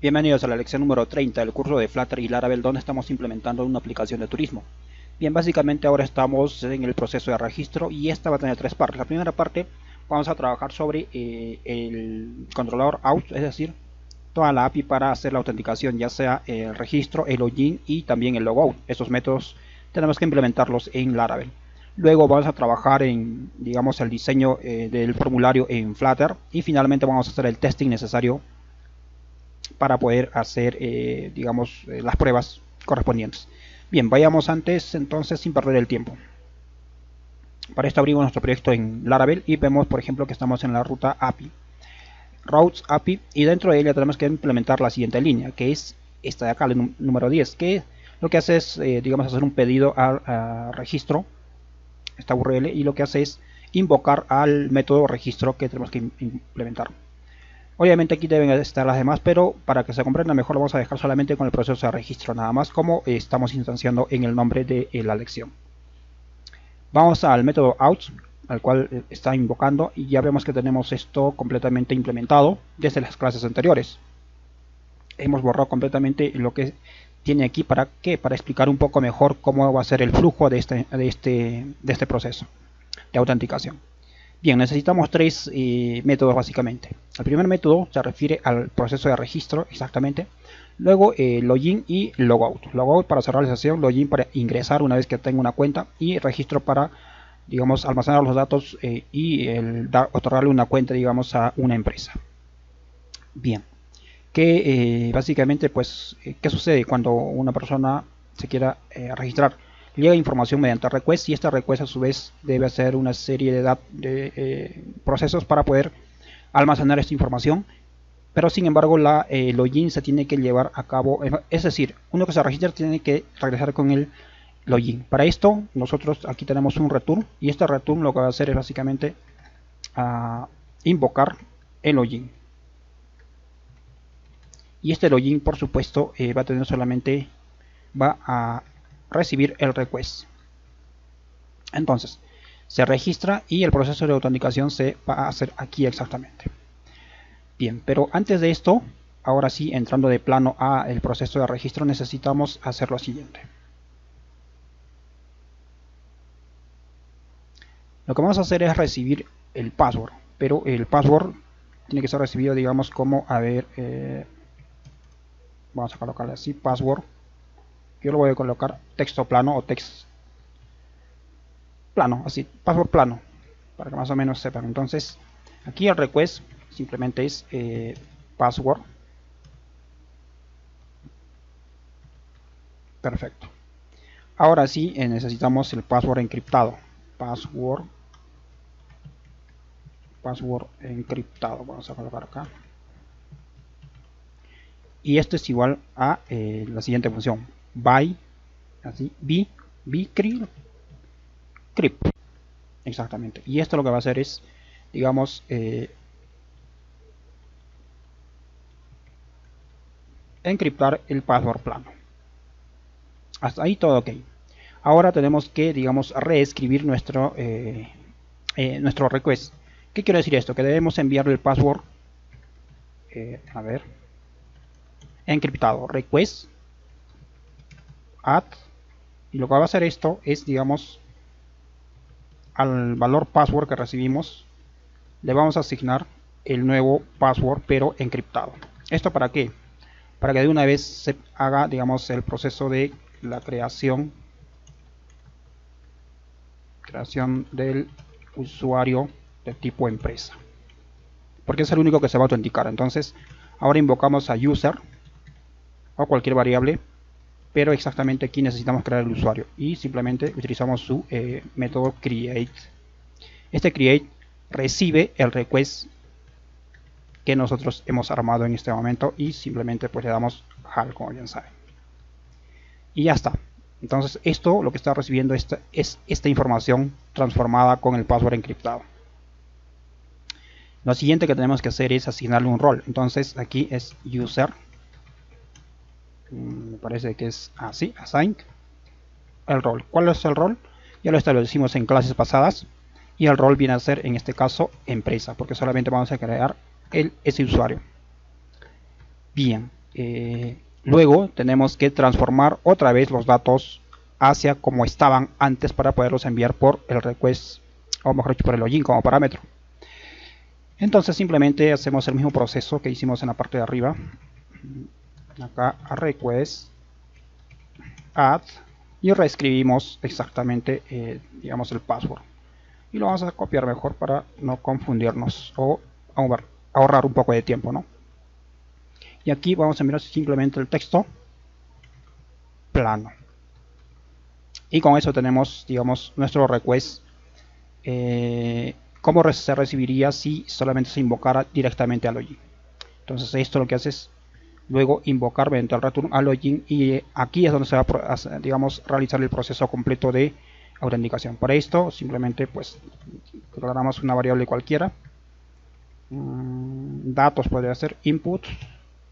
Bienvenidos a la lección número 30 del curso de Flutter y Laravel, donde estamos implementando una aplicación de turismo. Bien, básicamente ahora estamos en el proceso de registro y esta va a tener tres partes. La primera parte vamos a trabajar sobre el controlador out, es decir, toda la API para hacer la autenticación, ya sea el registro, el login y también el logout. Estos métodos tenemos que implementarlos en Laravel. Luego vamos a trabajar en, digamos, el diseño del formulario en Flutter y finalmente vamos a hacer el testing necesario para poder hacer, digamos, las pruebas correspondientes. Bien, vayamos antes entonces sin perder el tiempo. Para esto abrimos nuestro proyecto en Laravel y vemos, por ejemplo, que estamos en la ruta API, Routes API, y dentro de ella tenemos que implementar la siguiente línea, que es esta de acá, el número 10, que lo que hace es, digamos, hacer un pedido a registro, esta URL, y lo que hace es invocar al método registro que tenemos que implementar. Obviamente aquí deben estar las demás, pero para que se comprenda mejor lo vamos a dejar solamente con el proceso de registro, nada más como estamos instanciando en el nombre de la lección. Vamos al método out, al cual está invocando, y ya vemos que tenemos esto completamente implementado desde las clases anteriores. Hemos borrado completamente lo que tiene aquí. ¿Para qué? Para explicar un poco mejor cómo va a ser el flujo de este proceso de autenticación. Bien, necesitamos tres métodos básicamente. El primer método se refiere al proceso de registro exactamente. Luego login y logout. Logout para cerrar la sesión, login para ingresar una vez que tenga una cuenta y registro para, digamos, almacenar los datos y otorgarle una cuenta, digamos, a una empresa. Bien, que básicamente, pues, ¿qué sucede cuando una persona se quiera registrar? Llega información mediante request y esta request a su vez debe hacer una serie de procesos para poder almacenar esta información, pero sin embargo la login se tiene que llevar a cabo, es decir, uno que se registra tiene que regresar con el login. Para esto nosotros aquí tenemos un return y este return lo que va a hacer es básicamente invocar el login. Y este login, por supuesto, va a tener solamente, va a recibir el request. Entonces se registra y el proceso de autenticación se va a hacer aquí exactamente. Bien, pero antes de esto, ahora sí, entrando de plano a el proceso de registro, necesitamos hacer lo siguiente. Lo que vamos a hacer es recibir el password, pero el password tiene que ser recibido, digamos, como, a ver, vamos a colocarle así, password. Yo lo voy a colocar texto plano o text plano, así, password plano, para que más o menos sepan. Entonces, aquí el request simplemente es password. Perfecto. Ahora sí, necesitamos el password encriptado. Password encriptado. Vamos a colocar acá. Y esto es igual a la siguiente función. By, así, bcrypt. Exactamente. Y esto lo que va a hacer es, digamos, encriptar el password plano. Hasta ahí todo ok. Ahora tenemos que, digamos, reescribir nuestro request. ¿Qué quiere decir esto? Que debemos enviarle el password, a ver, encriptado, request add, y lo que va a hacer esto es, digamos, al valor password que recibimos le vamos a asignar el nuevo password pero encriptado. ¿Esto para qué? Para que de una vez se haga, digamos, el proceso de la creación del usuario de tipo empresa, porque es el único que se va a autenticar. Entonces ahora invocamos a user o cualquier variable, pero exactamente aquí necesitamos crear el usuario y simplemente utilizamos su método create. Este create recibe el request que nosotros hemos armado en este momento y simplemente pues le damos HAL, como bien saben, y ya está. Entonces esto lo que está recibiendo es esta información transformada con el password encriptado. Lo siguiente que tenemos que hacer es asignarle un rol. Entonces aquí es user, me parece que es así, assign el rol. ¿Cuál es el rol? Ya lo establecimos en clases pasadas y el rol viene a ser en este caso empresa, porque solamente vamos a crear ese usuario. Bien, Luego tenemos que transformar otra vez los datos hacia como estaban antes para poderlos enviar por el request, o mejor dicho, por el login como parámetro. Entonces simplemente hacemos el mismo proceso que hicimos en la parte de arriba. Acá a request add y reescribimos exactamente digamos el password, y lo vamos a copiar mejor para no confundirnos o ahorrar un poco de tiempo, ¿no? Y aquí vamos a mirar simplemente el texto plano, y con eso tenemos, digamos, nuestro request. Cómo se recibiría si solamente se invocara directamente al login. Entonces esto lo que hace es luego invocar mediante el return al login, y aquí es donde se va a, digamos, realizar el proceso completo de autenticación. Para esto simplemente pues declaramos una variable cualquiera, datos podría ser input,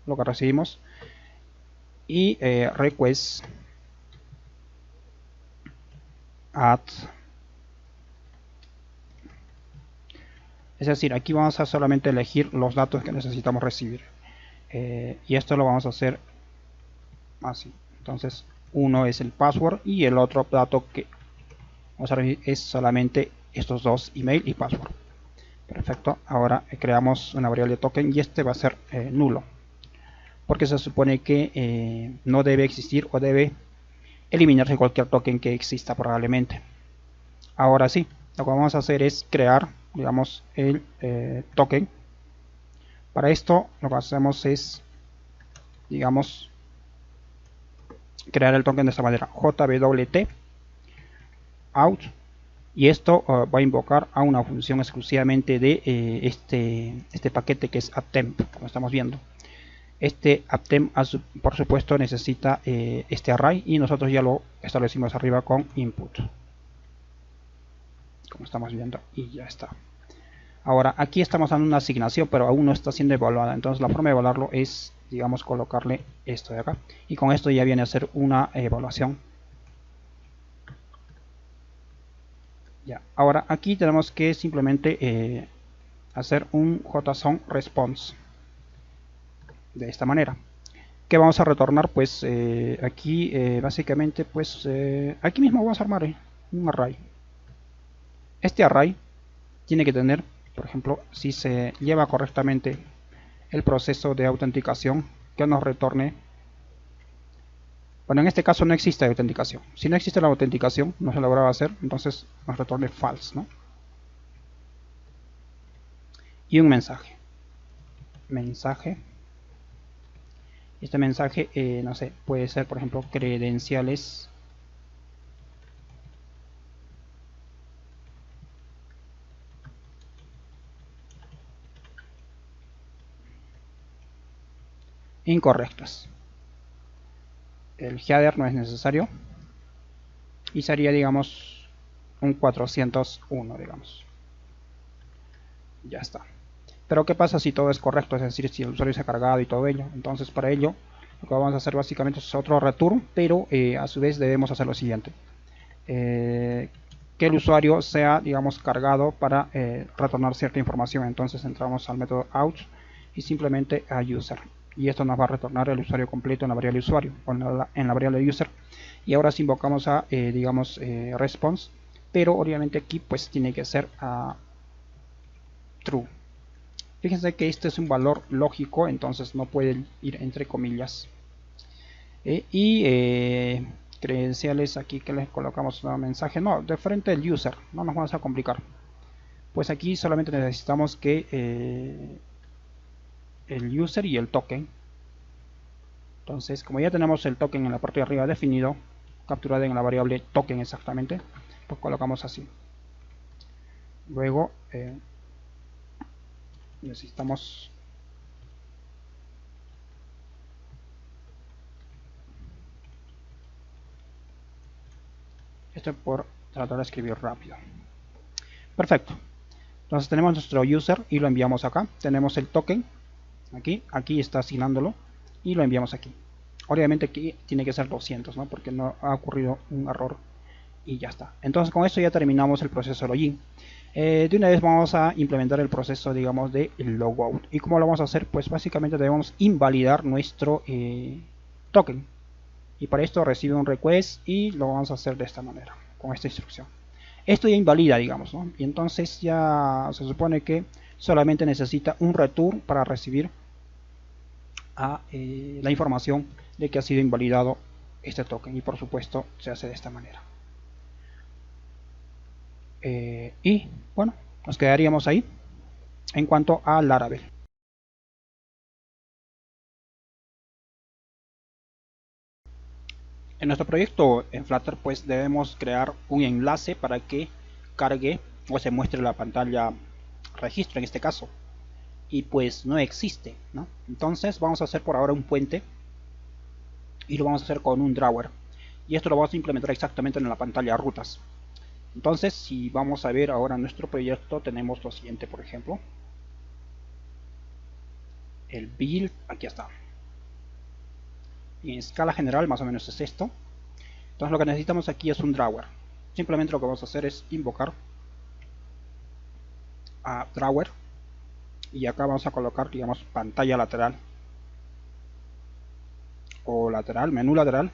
lo que recibimos, y request add. Es decir, aquí vamos a solamente elegir los datos que necesitamos recibir, y esto lo vamos a hacer así. Entonces uno es el password y el otro dato que vamos a recibir es solamente estos dos, email y password. Perfecto. Ahora creamos una variable token y este va a ser nulo, porque se supone que no debe existir o debe eliminarse cualquier token que exista probablemente. Ahora sí, lo que vamos a hacer es crear, digamos, el token. Para esto lo que hacemos es, digamos, crear el token de esta manera: jwt out, y esto va a invocar a una función exclusivamente de este paquete que es apptemp, como estamos viendo. Este apptemp por supuesto necesita este array, y nosotros ya lo establecimos arriba con input, como estamos viendo, y ya está. Ahora aquí estamos dando una asignación, pero aún no está siendo evaluada. Entonces la forma de evaluarlo es, digamos, colocarle esto de acá, y con esto ya viene a ser una evaluación. Ya, ahora aquí tenemos que simplemente hacer un JSON-response de esta manera. ¿Qué vamos a retornar? Pues aquí básicamente, pues aquí mismo vamos a armar un array. Este array tiene que tener, por ejemplo, si se lleva correctamente el proceso de autenticación, que nos retorne. Bueno, en este caso no existe autenticación. Si no existe la autenticación, no se lograba hacer, entonces nos retorne false, ¿no? Y un mensaje. Este mensaje, no sé, puede ser, por ejemplo, credenciales incorrectas. El header no es necesario, y sería, digamos, un 401, digamos. Ya está. Pero ¿qué pasa si todo es correcto? Es decir, si el usuario se ha cargado y todo ello. Entonces para ello lo que vamos a hacer básicamente es otro return, pero a su vez debemos hacer lo siguiente: que el usuario sea, digamos, cargado para retornar cierta información. Entonces entramos al método out y simplemente a user, y esto nos va a retornar el usuario completo en la variable usuario o en la variable user. Y ahora si invocamos a digamos response, pero obviamente aquí pues tiene que ser true. Fíjense que este es un valor lógico, entonces no puede ir entre comillas. Credenciales, aquí que les colocamos un mensaje, no, de frente al user, no nos vamos a complicar. Pues aquí solamente necesitamos que el user y el token. Entonces, como ya tenemos el token en la parte de arriba definido, capturado en la variable token exactamente, pues colocamos así. Luego necesitamos esto por tratar de escribir rápido. Perfecto. Entonces tenemos nuestro user y lo enviamos acá. Tenemos el token aquí está asignándolo y lo enviamos aquí. Obviamente aquí tiene que ser 200, ¿no? Porque no ha ocurrido un error, y ya está. Entonces con esto ya terminamos el proceso de login. De una vez vamos a implementar el proceso, digamos, de logout. ¿Y cómo lo vamos a hacer? Pues básicamente debemos invalidar nuestro token. Y para esto recibe un request y lo vamos a hacer de esta manera, con esta instrucción. Esto ya invalida, digamos, ¿no? Y entonces ya se supone que solamente necesita un return para recibir la información de que ha sido invalidado este token. Y por supuesto se hace de esta manera. Y bueno, nos quedaríamos ahí en cuanto a Laravel. En nuestro proyecto en Flutter pues debemos crear un enlace para que cargue o se muestre la pantalla registro en este caso, y pues no existe, ¿no? Entonces vamos a hacer por ahora un puente y lo vamos a hacer con un drawer, y esto lo vamos a implementar exactamente en la pantalla rutas. Entonces si vamos a ver ahora nuestro proyecto, tenemos lo siguiente, por ejemplo el build, aquí está, y en escala general más o menos es esto. Entonces lo que necesitamos aquí es un drawer. Simplemente lo que vamos a hacer es invocar a drawer, y acá vamos a colocar, digamos, pantalla lateral o lateral, menú lateral,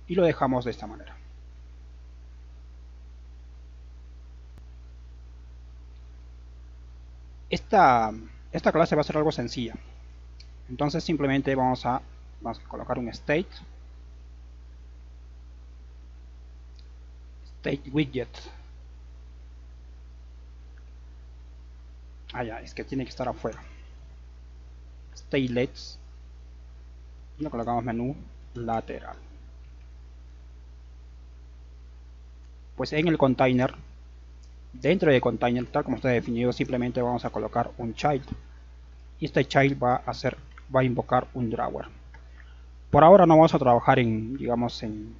y lo dejamos de esta manera. Esta clase va a ser algo sencilla, entonces simplemente vamos a colocar un state widget. Ya, es que tiene que estar afuera. Statelets, y lo colocamos menú lateral. Pues en el container, dentro de container, tal como está definido, simplemente vamos a colocar un child, y este child va a invocar un drawer. Por ahora no vamos a trabajar en, digamos, en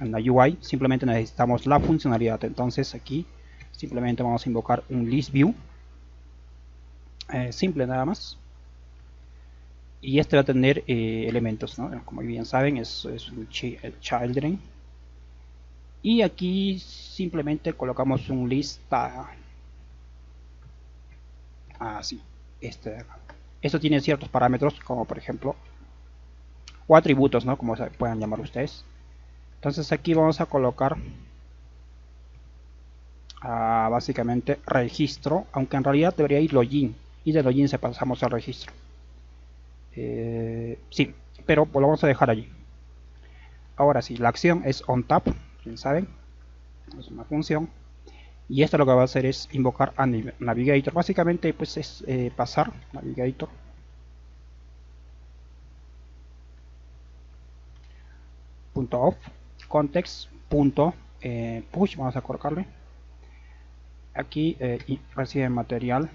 la UI, simplemente necesitamos la funcionalidad. Entonces aquí simplemente vamos a invocar un list view, simple nada más, y este va a tener elementos, ¿no? Como bien saben, es un children, y aquí simplemente colocamos un lista, así, este de acá. Esto tiene ciertos parámetros, como por ejemplo, o atributos, ¿no? Como se puedan llamar ustedes. Entonces aquí vamos a colocar básicamente registro, aunque en realidad debería ir login, y de login se pasamos al registro. Sí, pero pues lo vamos a dejar allí. Ahora sí, la acción es onTap, bien saben, es una función, y esto lo que va a hacer es invocar a navigator. Básicamente pues es pasar navigator .off context .push, vamos a colocarle aquí, y recibe material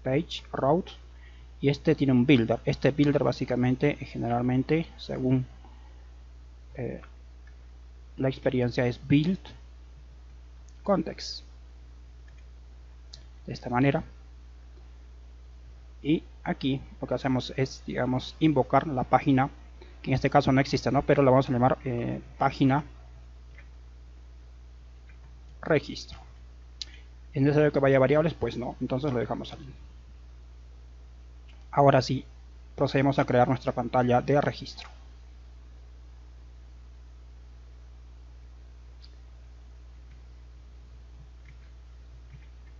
page route, y este tiene un builder. Este builder básicamente, generalmente, según la experiencia, es build context, de esta manera. Y aquí lo que hacemos es, digamos, invocar la página, que en este caso no existe, ¿no? Pero la vamos a llamar página registro. ¿Es necesario que vaya variables? Pues no, entonces lo dejamos aquí. Ahora sí, procedemos a crear nuestra pantalla de registro.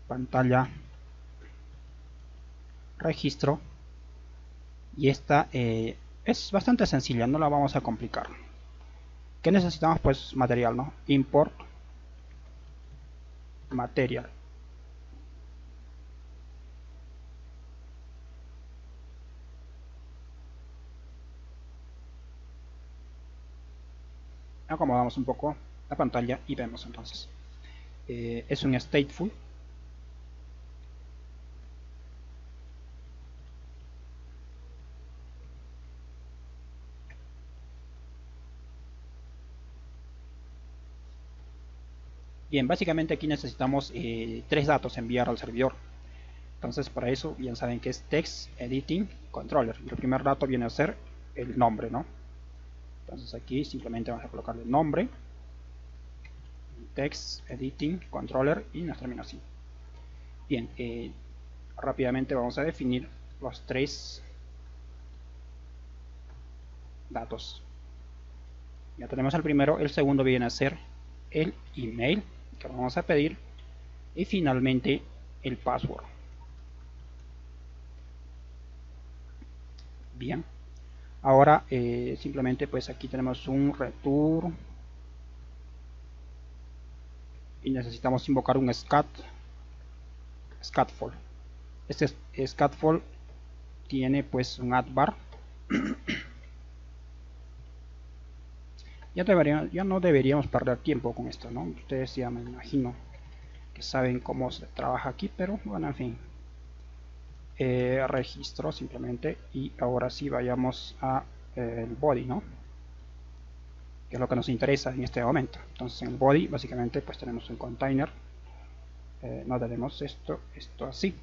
Pantalla registro, y esta es bastante sencilla, no la vamos a complicar. ¿Qué necesitamos? Pues material, ¿no? Import material. Acomodamos un poco la pantalla y vemos entonces. Es un stateful. Bien, básicamente aquí necesitamos tres datos enviar al servidor. Entonces para eso bien saben que es text editing controller. El primer dato viene a ser el nombre, ¿no? Entonces aquí simplemente vamos a colocarle el nombre, text, editing, controller y nos termina así. Bien, rápidamente vamos a definir los tres datos. Ya tenemos el primero, el segundo viene a ser el email que vamos a pedir y finalmente el password. Bien, ahora simplemente pues aquí tenemos un return y necesitamos invocar un scatful. Este scatful tiene pues un add bar. Ya no deberíamos perder tiempo con esto, ¿no? Ustedes ya me imagino que saben cómo se trabaja aquí, pero bueno, en fin. Registro simplemente y ahora sí vayamos a el body, ¿no? Que es lo que nos interesa en este momento. Entonces en el body básicamente pues tenemos un container. No tenemos esto así.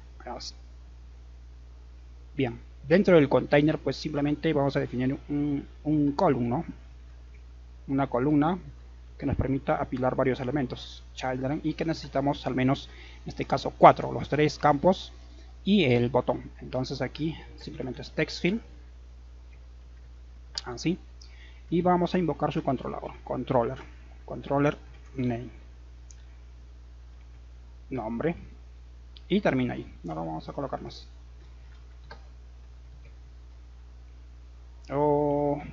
Bien, dentro del container pues simplemente vamos a definir un column, ¿no? Una columna que nos permita apilar varios elementos children y que necesitamos al menos en este caso 4, los 3 campos y el botón. Entonces aquí simplemente es text field, así, y vamos a invocar su controlador, controller name, nombre, y termina ahí. No lo vamos a colocar más.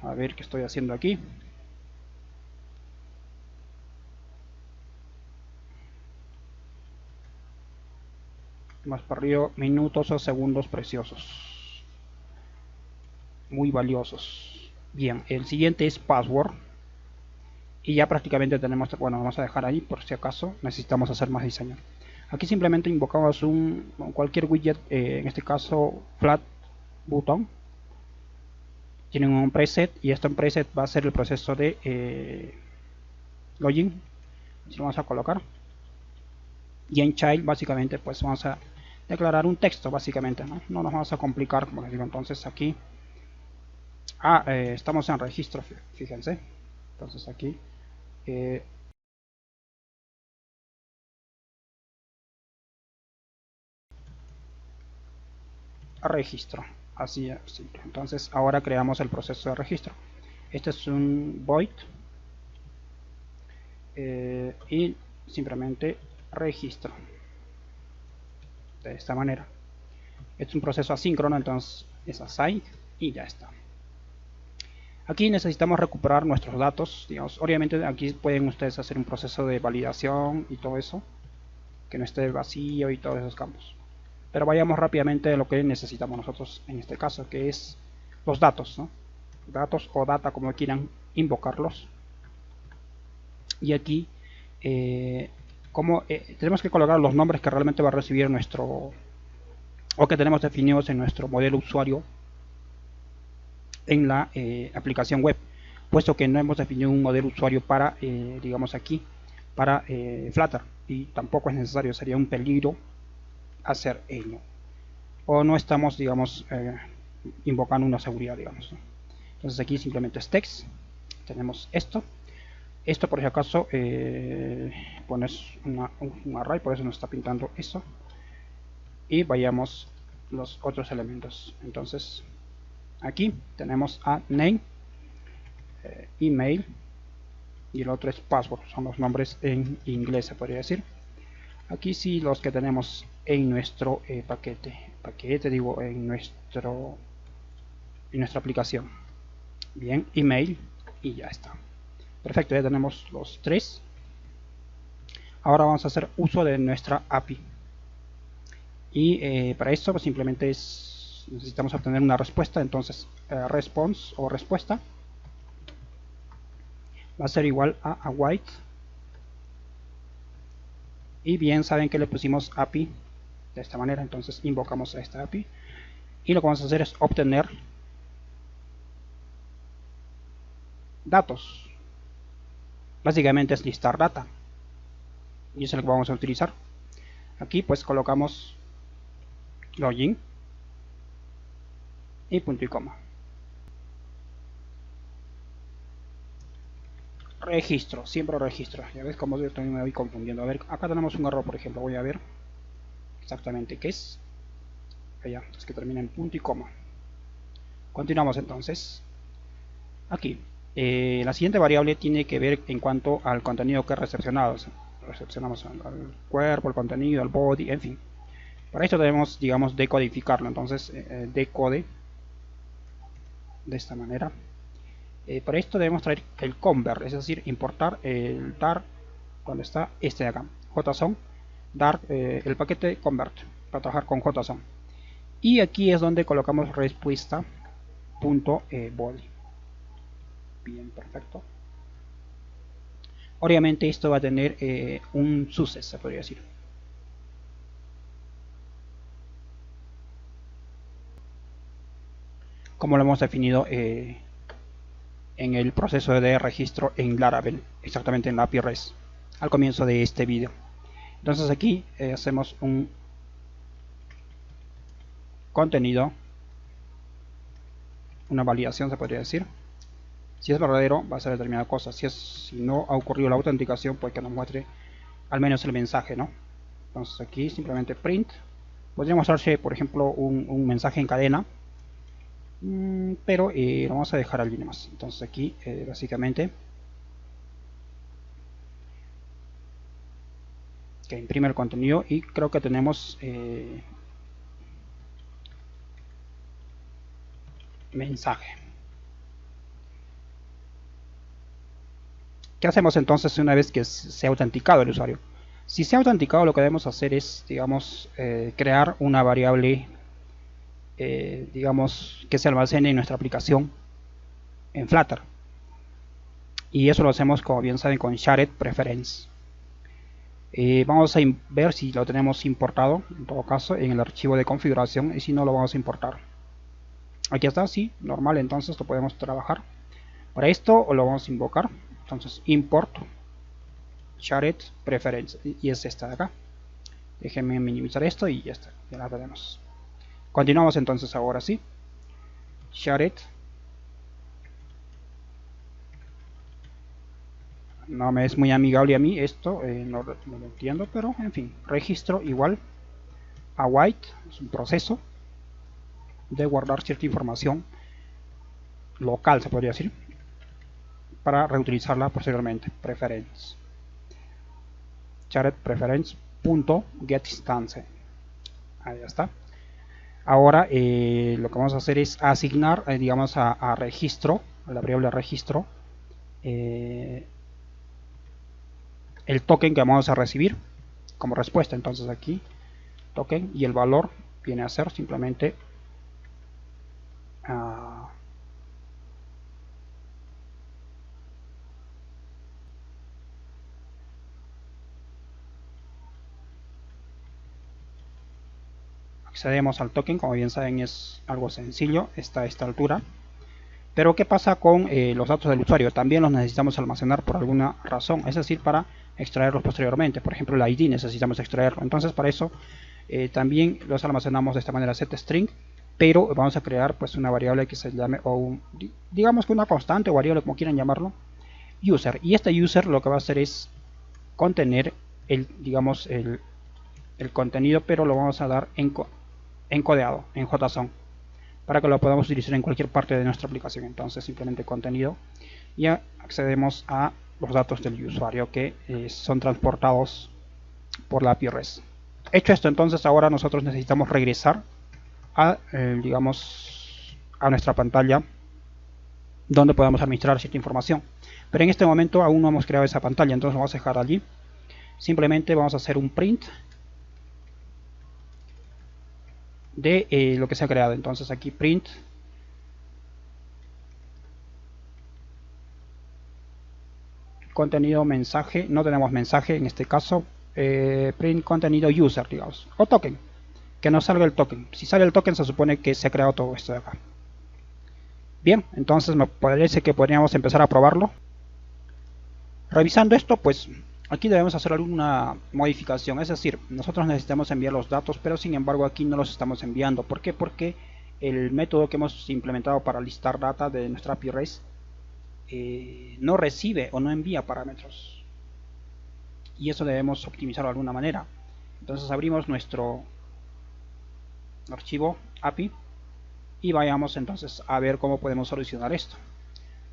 A ver qué estoy haciendo aquí. Hemos perdido minutos o segundos preciosos, muy valiosos. Bien, el siguiente es password y ya prácticamente tenemos, bueno, vamos a dejar ahí por si acaso necesitamos hacer más diseño. Aquí simplemente invocamos cualquier widget, en este caso flat button. Tienen un preset y este preset va a ser el proceso de login. Así lo vamos a colocar. Y en child básicamente pues vamos a declarar un texto básicamente, no nos vamos a complicar, como les digo. Entonces aquí estamos en registro, fíjense. Entonces aquí registro, así es simple. Entonces ahora creamos el proceso de registro. Este es un void y simplemente registro de esta manera. Es un proceso asíncrono, entonces es assign y ya está. Aquí necesitamos recuperar nuestros datos, digamos. Obviamente aquí pueden ustedes hacer un proceso de validación y todo eso, que no esté vacío y todos esos campos. Pero vayamos rápidamente a lo que necesitamos nosotros en este caso, que es los datos, ¿no? Datos o data, como quieran invocarlos. Y aquí tenemos que colocar los nombres que realmente va a recibir nuestro, o que tenemos definidos en nuestro modelo usuario en la aplicación web, puesto que no hemos definido un modelo usuario para, digamos aquí, para Flutter, y tampoco es necesario, sería un peligro hacer ello, o no estamos, digamos, invocando una seguridad, digamos, ¿no? Entonces aquí simplemente es text, tenemos esto por si acaso pones un array, por eso nos está pintando eso, y vayamos los otros elementos. Entonces aquí tenemos a name, email y el otro es password, son los nombres en inglés, se podría decir. Aquí sí los que tenemos en nuestro paquete digo, en nuestra aplicación. Bien, email y ya está. Perfecto, ya tenemos los tres. Ahora vamos a hacer uso de nuestra API. Y para esto pues, simplemente necesitamos obtener una respuesta. Entonces response o respuesta va a ser igual a await. Y bien saben que le pusimos API de esta manera. Entonces invocamos a esta API. Y lo que vamos a hacer es obtener datos. Básicamente es listar data. Y eso es lo que vamos a utilizar. Aquí pues colocamos login y punto y coma. registro, siempre registro. Ya ves como yo también me voy confundiendo. A ver, acá tenemos un error, por ejemplo. Voy a ver exactamente qué es. Allá, es que termina en punto y coma. Continuamos entonces. Aquí, la siguiente variable tiene que ver en cuanto al contenido que recepcionamos. Recepcionamos al cuerpo, el contenido, al body, en fin. Para esto debemos, digamos, decodificarlo. Entonces, decode de esta manera. Para esto debemos traer el convert, es decir, importar el dar, donde está este de acá, JSON, dar el paquete convert, para trabajar con JSON. Y aquí es donde colocamos respuesta .body. Bien, perfecto. Obviamente esto va a tener un success, se podría decir. Como lo hemos definido en el proceso de registro en Laravel, exactamente en la API REST, al comienzo de este vídeo. Entonces aquí hacemos un contenido, una validación, se podría decir. Si es verdadero, va a ser determinada cosa. Si no ha ocurrido la autenticación, pues que nos muestre al menos el mensaje, ¿no? Entonces aquí simplemente print. Podría mostrarse, por ejemplo, un mensaje en cadena, pero lo vamos a dejar allí nomás. Entonces aquí, básicamente, que imprime el contenido y creo que tenemos mensaje. ¿Qué hacemos entonces una vez que se ha autenticado el usuario? Si se ha autenticado, lo que debemos hacer es, digamos, crear una variable, digamos, que se almacene en nuestra aplicación en Flutter. Y eso lo hacemos, como bien saben, con shared preference. Vamos a ver si lo tenemos importado, en todo caso, en el archivo de configuración, y si no, lo vamos a importar. Aquí está, sí, normal, entonces lo podemos trabajar. Para esto lo vamos a invocar. Entonces import shared preference, y es esta de acá. Déjenme minimizar esto y ya está, ya la tenemos. Continuamos entonces ahora sí. Shared, no me es muy amigable a mí esto, no lo entiendo, pero en fin, registro igual a white, es un proceso de guardar cierta información local, se podría decir, para reutilizarla posteriormente. Preference, shared preference .get instance, ahí está. Ahora lo que vamos a hacer es asignar, digamos, a registro, a la variable registro, el token que vamos a recibir como respuesta. Entonces aquí token, y el valor viene a ser simplemente accedemos al token. Como bien saben, es algo sencillo a esta altura. Pero ¿qué pasa con los datos del usuario? También los necesitamos almacenar por alguna razón, es decir, para extraerlos posteriormente. Por ejemplo, el ID necesitamos extraerlo. Entonces, para eso también los almacenamos de esta manera, setString, pero vamos a crear pues una variable que se llame, o digamos que una constante o variable, como quieran llamarlo, user. Y este user lo que va a hacer es contener digamos, el contenido, pero lo vamos a dar encodeado en JSON, para que lo podamos utilizar en cualquier parte de nuestra aplicación. Entonces simplemente contenido, y accedemos a los datos del usuario que son transportados por la API REST. Hecho esto, entonces ahora nosotros necesitamos regresar a, digamos, a nuestra pantalla donde podamos administrar cierta información. Pero en este momento aún no hemos creado esa pantalla, entonces lo vamos a dejar allí. Simplemente vamos a hacer un print de lo que se ha creado. Entonces aquí print contenido mensaje, no tenemos mensaje en este caso, print contenido user, digamos, o token, que nos salga el token. Si sale el token, se supone que se ha creado todo esto de acá. Bien, entonces me parece que podríamos empezar a probarlo. Revisando esto, pues aquí debemos hacer alguna modificación, es decir, nosotros necesitamos enviar los datos, pero sin embargo aquí no los estamos enviando. ¿Por qué? Porque el método que hemos implementado para listar data de nuestra API REST no recibe o no envía parámetros, y eso debemos optimizarlo de alguna manera. Entonces abrimos nuestro archivo API y vayamos entonces a ver cómo podemos solucionar esto.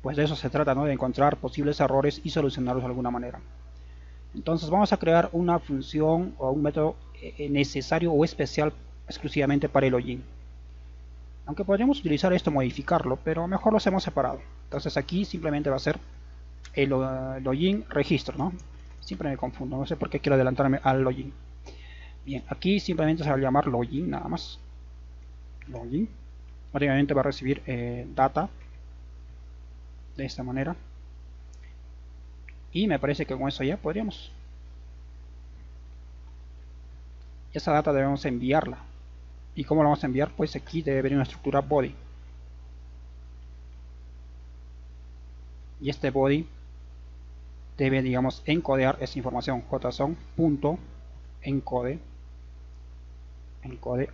Pues de eso se trata, ¿no? De encontrar posibles errores y solucionarlos de alguna manera. Entonces vamos a crear una función o un método necesario o especial exclusivamente para el login. Aunque podríamos utilizar esto, modificarlo, pero mejor lo hacemos separado. Entonces aquí simplemente va a ser el login registro, ¿no? Siempre me confundo, no sé por qué quiero adelantarme al login. Bien, aquí simplemente se va a llamar login nada más. Login. Obviamente va a recibir data de esta manera. Y me parece que con eso ya podríamos. Esa data debemos enviarla. ¿Y cómo la vamos a enviar? Pues aquí debe venir una estructura body. Y este body debe, digamos, encodear esa información. json.encode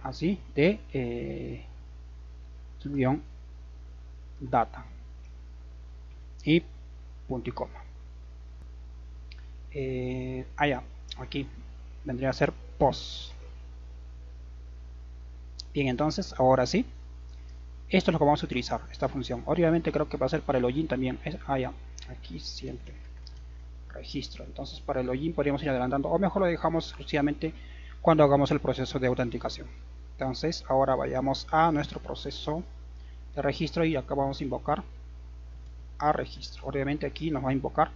así de guión data y punto y coma. Allá, aquí vendría a ser post. Bien, entonces ahora sí, esto es lo que vamos a utilizar, esta función. Obviamente creo que va a ser para el login también. Allá, aquí siempre registro. Entonces para el login podríamos ir adelantando, o mejor lo dejamos exclusivamente cuando hagamos el proceso de autenticación. Entonces ahora vayamos a nuestro proceso de registro y acá vamos a invocar a registro. Obviamente aquí nos va a invocar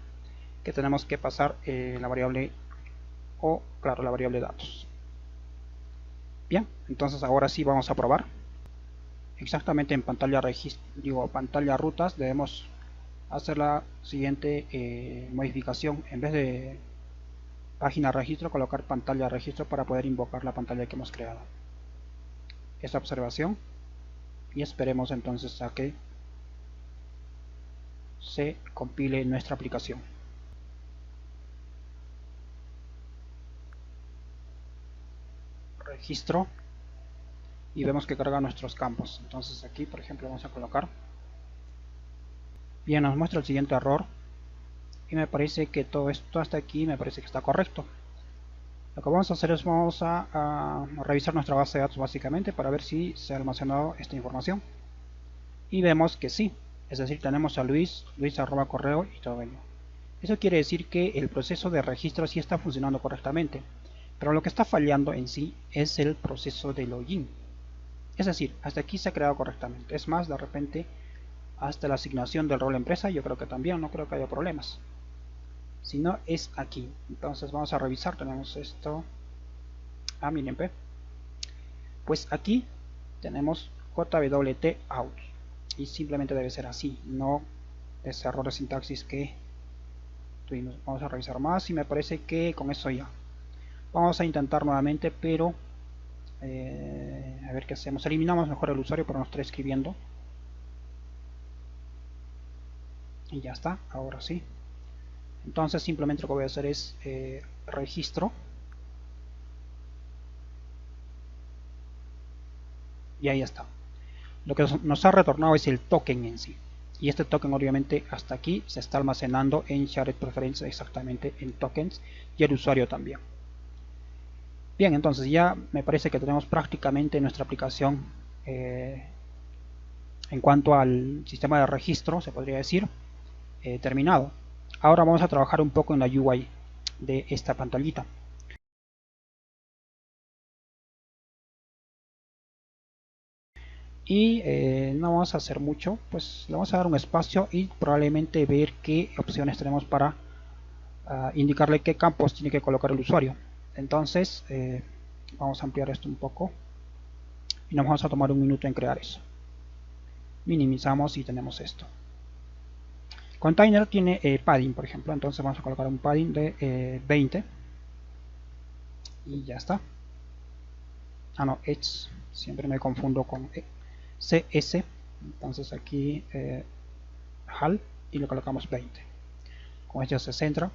que tenemos que pasar la variable o claro, la variable datos. Bien, entonces ahora sí vamos a probar. Exactamente en pantalla registro, pantalla rutas, debemos hacer la siguiente modificación. En vez de página registro, colocar pantalla registro para poder invocar la pantalla que hemos creado. Esta observación, y esperemos entonces a que se compile nuestra aplicación. Registro y vemos que carga nuestros campos. Entonces aquí por ejemplo vamos a colocar. Bien, nos muestra el siguiente error y me parece que todo esto hasta aquí me parece que está correcto. Lo que vamos a hacer es vamos a revisar nuestra base de datos básicamente para ver si se ha almacenado esta información, y vemos que sí, es decir, tenemos a Luis @correo y todo ello. Eso quiere decir que el proceso de registro sí está funcionando correctamente, pero lo que está fallando en sí es el proceso de login. Es decir, hasta aquí se ha creado correctamente. Es más, de repente hasta la asignación del rol empresa yo creo que también, no creo que haya problemas. Si no, es aquí. Entonces vamos a revisar. Tenemos esto. Miren, pues aquí tenemos jwt out y simplemente debe ser así, no ese error de sintaxis que tuvimos. Vamos a revisar más y me parece que con eso ya. Vamos a intentar nuevamente, pero a ver qué hacemos. Eliminamos mejor el usuario para no estar escribiendo. Y ya está, ahora sí. Entonces simplemente lo que voy a hacer es registro. Y ahí está. Lo que nos ha retornado es el token en sí. Y este token obviamente hasta aquí se está almacenando en Shared Preferences, exactamente en tokens, y el usuario también. Bien, entonces ya me parece que tenemos prácticamente nuestra aplicación en cuanto al sistema de registro, se podría decir, terminado. Ahora vamos a trabajar un poco en la UI de esta pantallita. Y no vamos a hacer mucho, pues le vamos a dar un espacio y probablemente ver qué opciones tenemos para indicarle qué campos tiene que colocar el usuario. Entonces vamos a ampliar esto un poco y nos vamos a tomar un minuto en crear eso. Minimizamos y tenemos esto. Container tiene padding, por ejemplo, entonces vamos a colocar un padding de 20 y ya está. No, Edge, siempre me confundo con CS, entonces aquí HAL y le colocamos 20. Con esto se centra,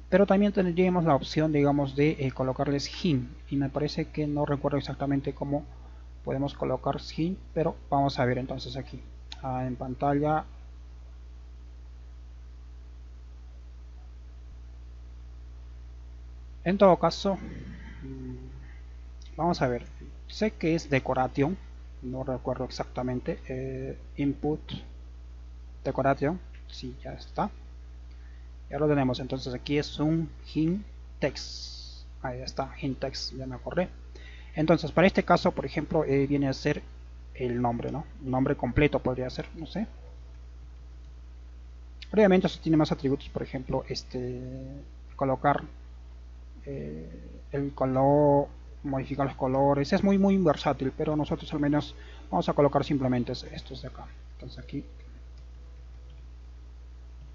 pero también tendríamos la opción, digamos, de colocarles him, y me parece que no recuerdo exactamente cómo podemos colocar him, pero vamos a ver entonces aquí en pantalla En todo caso, vamos a ver, sé que es decoration, no recuerdo exactamente, input decoration, sí, ya está, ya lo tenemos. Entonces aquí es un hint text, ahí está, hint text, ya me acordé. Entonces para este caso, por ejemplo, viene a ser el nombre, ¿no? Un nombre completo podría ser, no sé. Obviamente eso tiene más atributos, por ejemplo, colocar el color, modificar los colores, es muy versátil, pero nosotros al menos vamos a colocar simplemente estos de acá. Entonces aquí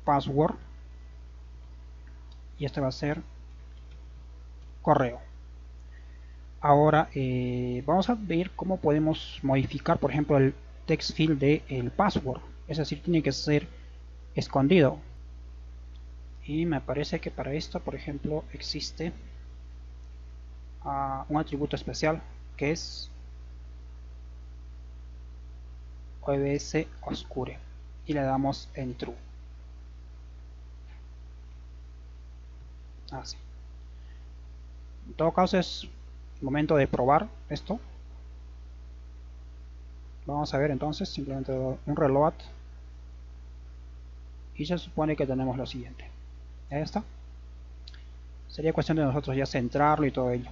password y este va a ser correo. Ahora vamos a ver cómo podemos modificar, por ejemplo, el text field de el password, es decir, tiene que ser escondido. Y me parece que para esto, por ejemplo, existe un atributo especial que es obs oscure y le damos en true. Así. En todo caso es momento de probar esto. Vamos a ver entonces, simplemente un reload y se supone que tenemos lo siguiente. Ya está. Sería cuestión de nosotros ya centrarlo y todo ello.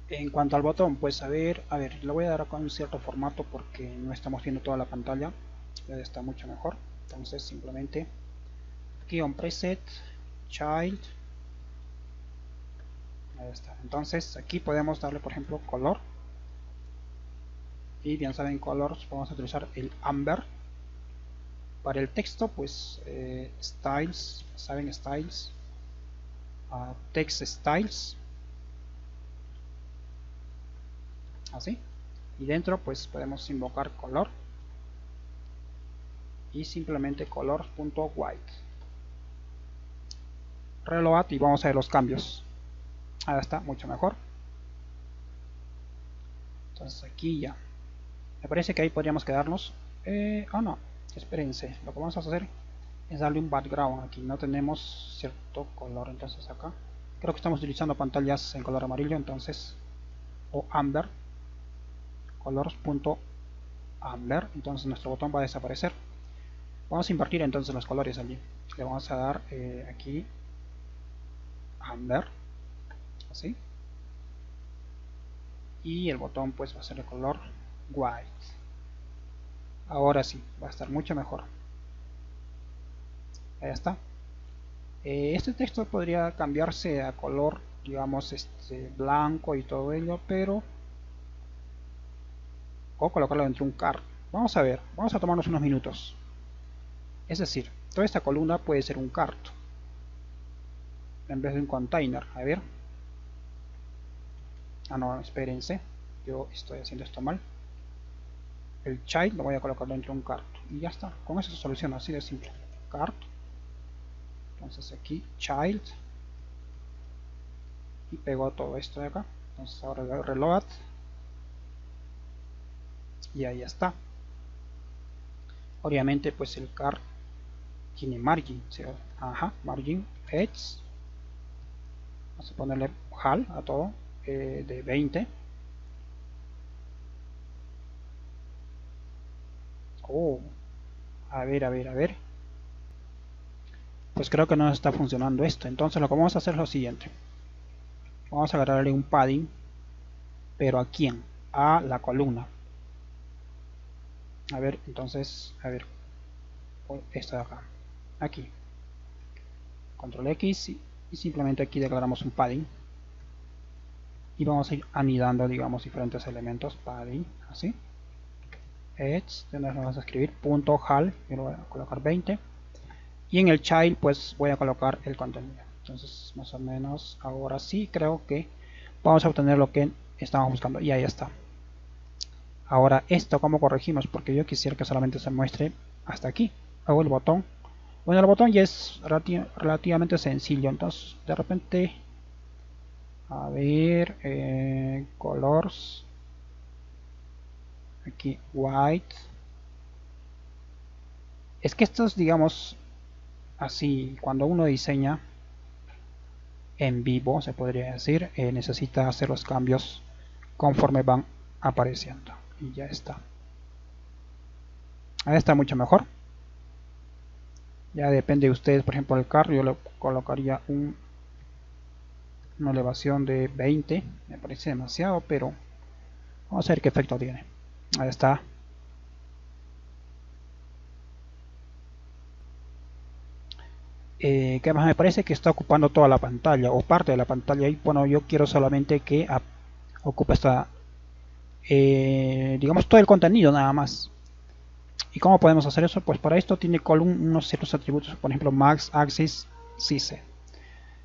En cuanto al botón, pues a ver, le voy a dar acá un cierto formato porque no estamos viendo toda la pantalla. Debe estar mucho mejor. Entonces simplemente aquí on preset, child. Ahí está. Entonces aquí podemos darle por ejemplo color. Y bien saben colors, vamos a utilizar el amber. Para el texto pues styles, saben styles, text styles. Así. Y dentro pues podemos invocar color. Y simplemente color.white. Reload y vamos a ver los cambios. Ahí está, mucho mejor. Entonces aquí ya. Me parece que ahí podríamos quedarnos. No, espérense. Lo que vamos a hacer es darle un background aquí. No tenemos cierto color, entonces acá. Creo que estamos utilizando pantallas en color amarillo, entonces. O amber. Colors.amber. Entonces nuestro botón va a desaparecer. Vamos a invertir entonces los colores allí. Le vamos a dar aquí amber. Así. Y el botón pues va a ser de color white. Ahora sí, va a estar mucho mejor. Ahí está. Este texto podría cambiarse a color, digamos, blanco y todo ello, pero o colocarlo dentro de un card. Vamos a ver, vamos a tomarnos unos minutos. Es decir, toda esta columna puede ser un card en vez de un container. A ver. No, espérense. Yo estoy haciendo esto mal. El child lo voy a colocar dentro de un card. Y ya está. Con eso se soluciona, así de simple. Card. Entonces aquí, child. Y pego todo esto de acá. Entonces ahora le doy reload. Y ahí está. Obviamente pues el card tiene margin, ¿sí? Margin edge, vamos a ponerle HAL a todo, de 20. A ver, pues creo que no está funcionando esto. Entonces lo que vamos a hacer es lo siguiente, vamos a agarrarle un padding, pero ¿a quién? A la columna. A ver, entonces, esto de acá, aquí, control X y simplemente aquí declaramos un padding y vamos a ir anidando, digamos, diferentes elementos. Padding, así, edge, donde vamos a escribir punto .hal, yo lo voy a colocar 20 y en el child pues voy a colocar el contenido. Entonces más o menos ahora sí creo que vamos a obtener lo que estamos buscando y ahí está. Ahora esto cómo corregimos, porque yo quisiera que solamente se muestre hasta aquí. Hago el botón. Bueno, el botón ya es relativamente sencillo, entonces de repente, a ver, colors, aquí white. Es que estos, digamos, así, cuando uno diseña, en vivo, se podría decir. Necesita hacer los cambios conforme van apareciendo y ya está. Ahí está mucho mejor. Ya depende de ustedes. Por ejemplo, el carro yo le colocaría una elevación de 20. Me parece demasiado, pero vamos a ver qué efecto tiene. Ahí está. ¿Qué más? Me parece que está ocupando toda la pantalla o parte de la pantalla. Y bueno, yo quiero solamente que ocupe esta, digamos, todo el contenido nada más. ¿Y cómo podemos hacer eso? Pues para esto tiene unos ciertos atributos, por ejemplo max, axis, size.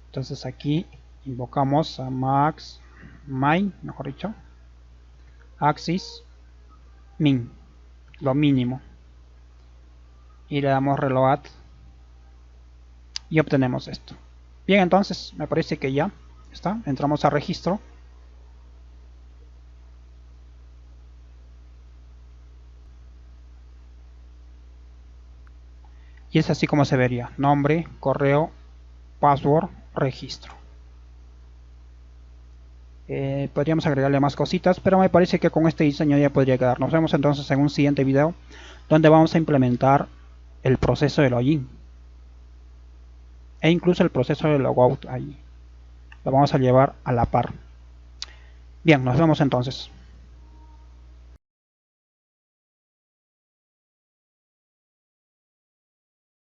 Entonces aquí invocamos a max, min, mejor dicho, axis, min, lo mínimo, y le damos reload y obtenemos esto. Bien, entonces me parece que ya está. Entramos a registro. Y es así como se vería: nombre, correo, password, registro. Podríamos agregarle más cositas, pero me parece que con este diseño ya podría quedar. Nos vemos entonces en un siguiente video donde vamos a implementar el proceso de login e incluso el proceso de logout. Ahí lo vamos a llevar a la par. Bien, nos vemos entonces.